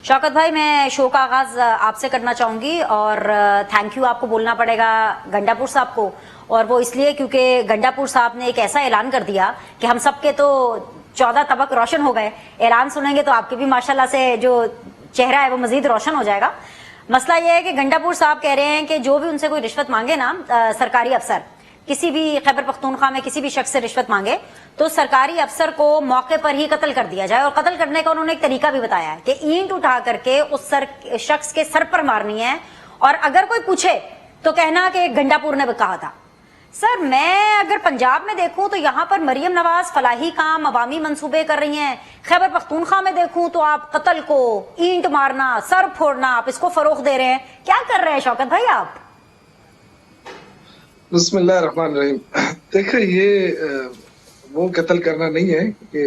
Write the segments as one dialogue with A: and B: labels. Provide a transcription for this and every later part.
A: शौकत भाई, मैं शो का आगाज आपसे करना चाहूंगी और थैंक यू आपको बोलना पड़ेगा गंडापुर साहब को, और वो इसलिए क्योंकि गंडापुर साहब ने एक ऐसा ऐलान कर दिया कि हम सबके तो 14 तबक रोशन हो गए। ऐलान सुनेंगे तो आपके भी माशाल्लाह से जो चेहरा है वो मजीद रोशन हो जाएगा। मसला ये है कि गंडापुर साहब कह रहे हैं कि जो भी उनसे कोई रिश्वत मांगे ना, सरकारी अफसर किसी भी खैबर पख्तूनख्वा में किसी भी शख्स से रिश्वत मांगे तो सरकारी अफसर को मौके पर ही कत्ल कर दिया जाए। और कत्ल करने का उन्होंने एक तरीका भी बताया है कि ईंट उठा करके उस शख्स के सर पर मारनी है, और अगर कोई पूछे तो कहना कि गंडापुर ने कहा था। सर, मैं अगर पंजाब में देखूं तो यहाँ पर मरियम नवाज फलाही काम अवामी मंसूबे कर रही हैं। खैबर पख्तूनख्वा में देखूं तो आप कत्ल को, ईंट मारना, सर फोड़ना, आप इसको फरोख दे रहे हैं। क्या कर रहे हैं शौकत भाई आप?
B: बिस्मिल्लाहिर्रहमानिर्रहीम। देखिए, ये वो कत्ल करना नहीं है कि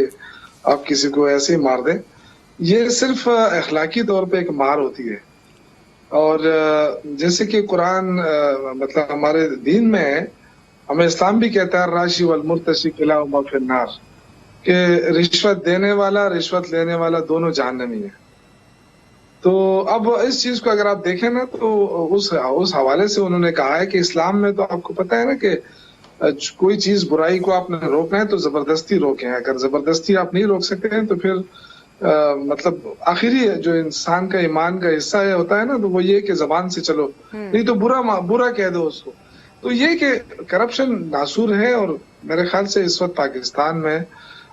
B: आप किसी को ऐसे ही मार दें। ये सिर्फ अखलाकी तौर पे एक मार होती है। और जैसे कि कुरान मतलब हमारे दीन में है, हमें इस्लाम भी कहता है राशि वल मुर्तशी किलाहुमा फिन्नार, कि रिश्वत देने वाला रिश्वत लेने वाला दोनों जहन्नमी है। तो अब इस चीज को अगर आप देखें ना तो उस हवाले से उन्होंने कहा है कि इस्लाम में तो आपको पता है ना कि कोई चीज बुराई को आपने रोकना है तो जबरदस्ती रोकें। अगर जबरदस्ती आप नहीं रोक सकते हैं तो फिर मतलब आखिरी जो इंसान का ईमान का हिस्सा है होता है ना, तो वो ये कि जबान से चलो, नहीं तो बुरा कह दो उसको। तो ये कि करप्शन नासूर है, और मेरे ख्याल से इस वक्त पाकिस्तान में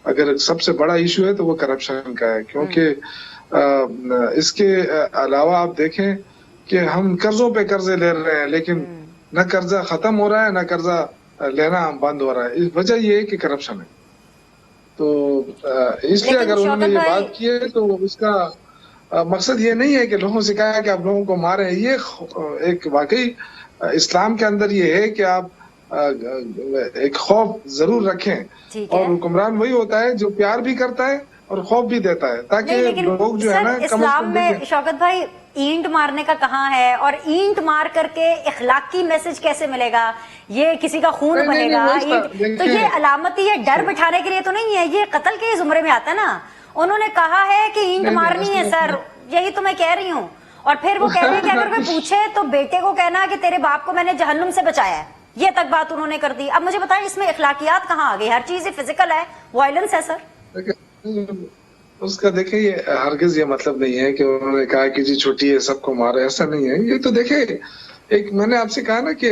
B: अगर सबसे बड़ा इशू है तो वो करप्शन का है। क्योंकि इसके अलावा आप देखें कि हम कर्जों पे कर्जे ले रहे हैं, लेकिन न कर्जा खत्म हो रहा है न कर्जा लेना बंद हो रहा है। इस वजह ये है कि करप्शन है। तो इसलिए अगर उन्होंने ये बात की है तो उसका मकसद ये नहीं है कि लोगों से कहा कि आप लोगों को मारे। ये एक वाकई इस्लाम के अंदर ये है कि आप एक खौफ जरूर रखें, और हुक्मरान वही होता है जो प्यार भी करता है और खौफ भी देता है, ताकि लोग जो है ना
A: इस्लाम में शौकत भाई ईंट मारने का कहाँ है, और ईंट मार करके इखलाकी मैसेज कैसे मिलेगा? ये किसी का खून बनेगा ईंट, तो ये अलामती है डर बिठाने के लिए तो नहीं है, ये कत्ल के जुमरे में आता है ना। उन्होंने कहा है कि ईंट मारनी है सर, यही तो मैं कह रही हूँ। और फिर वो कह रहे हैं कि अगर कोई पूछे तो बेटे को कहना कि तेरे बाप को मैंने जहन्नुम से बचाया है, ये तक बात उन्होंने कर दी। अब मुझे बताएं इसमें इखलाकियात कहाँ आ गई? हर चीज फिजिकल है, वायलेंस है सर।
B: उसका देखिए, ये हरगिज ये मतलब नहीं है कि उन्होंने कहा कि जी छुट्टी है सबको मारे, ऐसा नहीं है। ये तो देखिए, एक मैंने आपसे कहा ना कि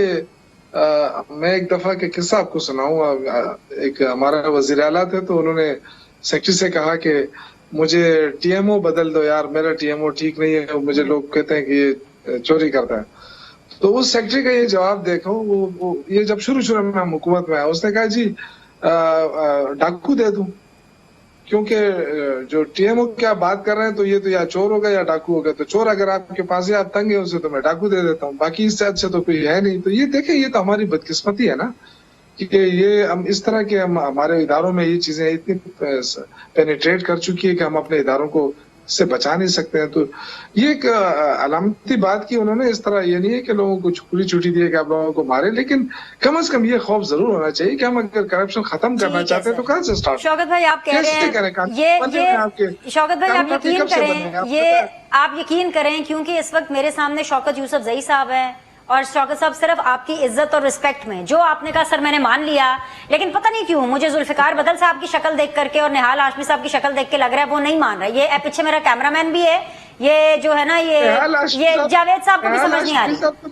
B: मैं एक दफा के किस्सा आपको सुनाऊं। एक हमारा वजीर आला थे, तो उन्होंने सेक्रेटरी से कहा कि मुझे टीएमओ बदल दो यार, मेरा टीएमओ ठीक नहीं है, मुझे लोग कहते हैं कि ये चोरी करता है। तो उस सेक्रेटरी का ये जवाब देखो, वो ये जब शुरू में हम हुकूमत में आया, उसने कहा जी डाकू दे दूं, क्योंकि जो टीएमओ की आप बात कर रहे हैं तो ये तो या चोर होगा या डाकू होगा। तो चोर अगर आपके पास है, आप तंग है उसे, तो मैं डाकू दे देता हूँ, बाकी इससे अच्छा तो कोई है नहीं। तो ये देखें, ये तो हमारी बदकिस्मती है ना कि ये हम इस तरह के हमारे इदारों में ये चीजें इतनी पेनिट्रेट कर चुकी है कि हम अपने इदारों को से बचा नहीं सकते हैं। तो ये एक अलामती बात की उन्होंने। इस तरह ये नहीं है कि लोगों को खुली छुट्टी दी है कि आप लोगों को मारे, लेकिन कम से कम ये खौफ जरूर होना चाहिए कि हम अगर करप्शन खत्म करना चाहते हैं तो कहाँ से स्टार्ट?
A: शौकत भाई आप कह रहे हैं ये शौकत भाई आप यकीन करें, ये आप यकीन करें, क्योंकि इस वक्त मेरे सामने शौकत यूसुफजई साहब हैं, और शौकत साहब सिर्फ आपकी इज्जत और रिस्पेक्ट में जो आपने कहा सर मैंने मान लिया, लेकिन पता नहीं क्यों मुझे जुल्फिकार बदल साहब की शक्ल देख करके और निहाल हाशमी साहब की शक्ल देख के लग रहा है वो नहीं मान रहा। ये पीछे मेरा कैमरामैन भी है, ये जो है ना ये जावेद साहब को भी समझ नहीं आ रही।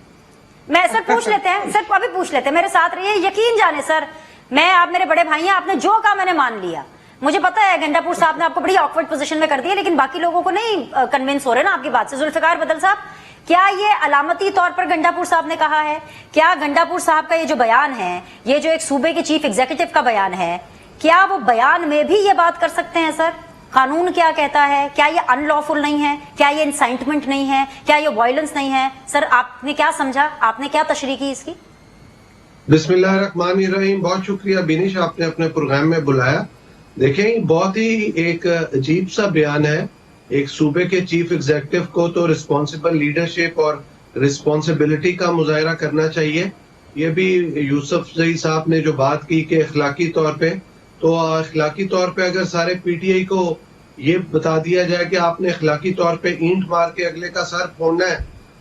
A: मैं सर पूछ लेते हैं, सर अभी पूछ लेते हैं, मेरे साथ रहिए, यकीन जाने सर, मैं आप मेरे बड़े भाई हैं, आपने जो कहा मैंने मान लिया। मुझे पता है गंडापुर साहब ने आपको बड़ी ऑकवर्ड पोजीशन में कर दिया, लेकिन बाकी लोगों को नहीं कन्विंस हो रहे ना आपकी बात से। जुल्फिकार बदल साहब, क्या ये अलामती तौर पर गंडापुर साहब ने कहा है? क्या गंडापुर साहब का ये जो बयान है, ये जो एक सूबे के चीफ एग्जीक्यूटिव का बयान है, क्या वो बयान में भी ये बात कर सकते हैं सर? कानून क्या कहता है? क्या ये अनलॉफुल नहीं है? क्या ये इंसाइटमेंट नहीं है? क्या ये वायलेंस नहीं है? सर आपने क्या समझा, आपने क्या तशरीह की इसकी?
C: बिस्मिल्लाहिर्रहमानिर्रहीम। बहुत शुक्रिया बिनिश, आपने अपने प्रोग्राम में बुलाया। देखें, बहुत ही एक अजीब सा बयान है। एक सूबे के चीफ एग्जीक्यूटिव को तो रिस्पॉन्सिबल लीडरशिप और रिस्पॉन्सिबिलिटी का मुजाहरा करना चाहिए। ये भी यूसुफजई साहब ने जो बात की कि अखलाकी तौर पे, तो अखलाकी तौर पे अगर सारे पीटीआई को یہ بتا دیا جائے کہ آپ نے اخلاقی طور پہ اینٹ مار کے اگلے کا سر پھوڑنا ہے،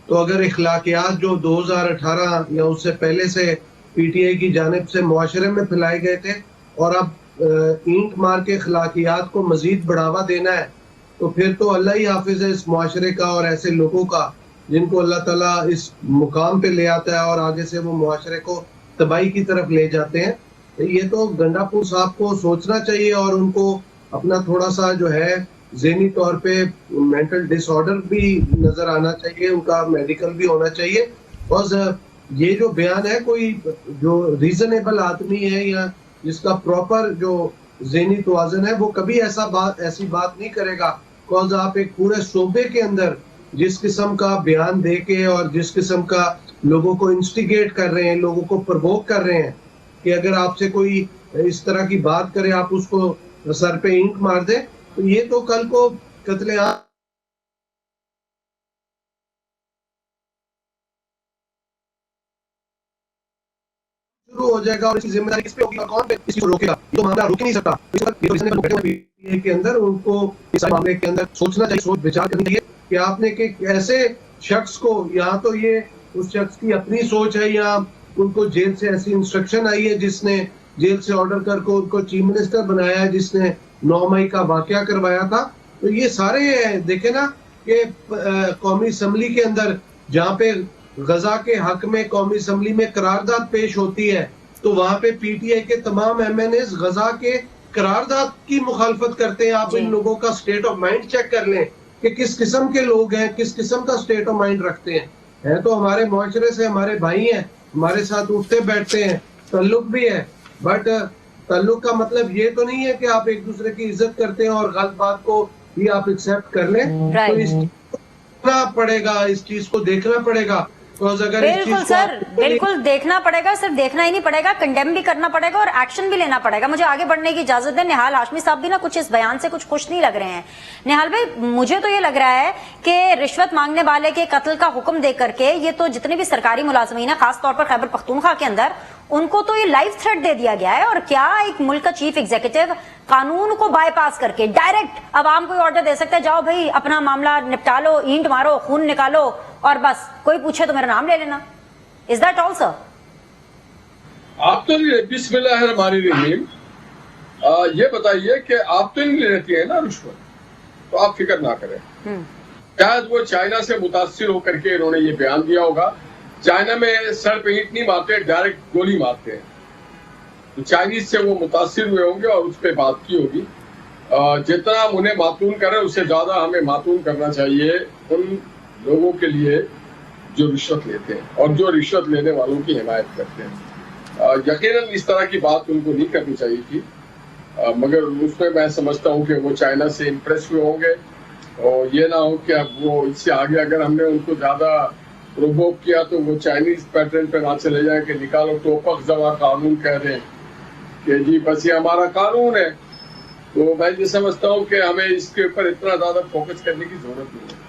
C: تو اگر اخلاقیات جو 2018 یا اس سے پہلے سے پی ٹی آئی کی جانب سے معاشرے میں پھیلائے گئے تھے اور اب اینٹ مار کے اخلاقیات کو مزید بڑھاوا دینا ہے، تو پھر تو اللہ ہی حافظ ہے اس معاشرے کا اور ایسے لوگوں کا جن کو اللہ تعالیٰ اس مقام پہ لے آتا ہے اور آگے سے وہ معاشرے کو تباہی کی طرف لے جاتے ہیں۔ یہ تو گنڈا پور صاحب کو سوچنا چاہیے اور ان کو اپنا تھوڑا سا جو ہے ذہنی طور پہ مینٹل ڈس آرڈر بھی نظر آنا چاہیے، ان کا میڈیکل بھی ہونا چاہیے۔ اور یہ جو بیان ہے کوئی جو ریزنیبل آدمی ہے یا جس کا پراپر جو ذہنی توازن ہے وہ کبھی ایسی بات نہیں کرے گا، بیکاز آپ ایک پورے صوبے کے اندر جس قسم کا بیان دے کے اور جس قسم کا لوگوں کو انسٹیگیٹ کر رہے ہیں، لوگوں کو پرووک کر رہے ہیں کہ اگر آپ سے کوئی اس طرح کی بات کرے آپ اس کو سر پہ اینٹ مار دیں، تو یہ تو کل کو قتل عام شروع ہو جائے گا اور اس کی ذمہ داری کس پہ ہوگی اور کون پہ اس کو روکے گا؟ یہ تو معاملہ روک ہی نہیں سکتا۔ اس کے اندر ان کو اس معاملے کے اندر سوچنا چاہیے، سوچ بچار کرنی چاہیے کہ آپ نے کہ ایسے شخص کو، یہاں تو یہ اس شخص کی اپنی سوچ ہے یا ان کو جیل سے ایسی انسٹرکشن آئی ہے جس نے جیل سے آرڈر کر کو ان کو چیف منسٹر بنایا ہے، جس نے 9 مئی کا واقعہ کروایا تھا۔ تو یہ سارے دیکھیں نا کہ قومی اسمبلی کے اندر جہاں پہ غزہ کے حق میں قومی اسمبلی میں قرارداد پیش ہوتی ہے تو وہاں پہ پی ٹی آئی کے تمام ایم این ایز غزہ کے قرارداد کی مخالفت کرتے ہیں۔ آپ ان لوگوں کا سٹیٹ آف مائنڈ چیک کر لیں کہ کس قسم کے لوگ ہیں، کس قسم کا سٹیٹ آف مائنڈ رکھتے ہیں تو ہمارے معاشرے سے ہمارے بھائی ہیں، ہمارے ساتھ اٹھتے بیٹھتے ہیں، تعلق بھی ہے، بٹ تعلق کا مطلب یہ تو نہیں ہے کہ آپ ایک دوسرے کی عزت کرتے ہیں اور غلط بات کو بھی آپ ایکسپٹ کر لیں۔ تو اس دیکھنا پڑے گا، اس چیز کو دیکھنا پڑے گا۔
A: بالکل سر، بالکل دیکھنا پڑے گا، صرف دیکھنا ہی نہیں پڑے گا، کنڈیم بھی کرنا پڑے گا اور ایکشن بھی لینا پڑے گا۔ مجھے آگے بڑھنے کی اجازت دیں۔ نہال ہاشمی صاحب بھی نا کچھ اس بیان سے کچھ خوش نہیں لگ رہے ہیں۔ نہال بھائی، مجھے تو یہ لگ رہا ہے کہ رشوت مانگنے والے کے قتل کا حکم دے کر کے یہ تو جتنے بھی سرکاری ملازمین ہیں، خاص طور پر خیبر پختونخوا کے اندر، ان کو تو یہ لائف تھریٹ دے دیا گیا ہے۔ اور کیا ایک ملک کا چیف ایگزیکٹو قانون کو بائی پاس کر کے ڈائریکٹ عوام کو آرڈر دے سکتا ہے، جاؤ بھائی اپنا معاملہ نپٹا لو، اینٹ مارو، خون نکالو اور بس کوئی پوچھے تو میرا نام لے لینا؟ Is that all, sir?
D: آپ تو نہیں، بسم اللہ الرحمن الرحیم، یہ بتائیے کہ آپ تو نہیں لیتی ہیں نا رشوت، تو آپ فکر نہ کریں۔ شاید وہ چائنا سے متاثر ہو کر کے انہوں نے یہ بیان دیا ہوگا۔ چائنا میں سر پہ اینٹ نہیں مارتے، ڈائریکٹ گولی مارتے ہیں، تو چائنیز سے وہ متاثر ہوئے ہوں گے اور اس پہ بات کی ہوگی۔ جتنا ہم انہیں معطون کریں اس سے زیادہ ہمیں معطون کرنا چاہیے ان لوگوں کے لیے جو رشوت لیتے ہیں اور جو رشوت لینے والوں کی حمایت کرتے ہیں۔ یقیناً اس طرح کی بات ان کو نہیں کرنی چاہیے تھی، مگر اس میں میں سمجھتا ہوں کہ وہ چائنا سے امپریس ہوئے ہوں گے اور یہ نہ ہو کہ اب وہ اس سے آگے اگر ہم نے ان کو زیادہ پرووک کیا تو وہ چائنیز پیٹرن پہ نہ چلے جائیں کہ نکالو ٹوپک زوا قانون کہہ دیں کہ جی بس یہ ہمارا قانون ہے۔ تو میں یہ سمجھتا ہوں کہ ہمیں اس کے اوپر اتنا زیادہ فوکس کرنے کی ضرورت نہیں ہے۔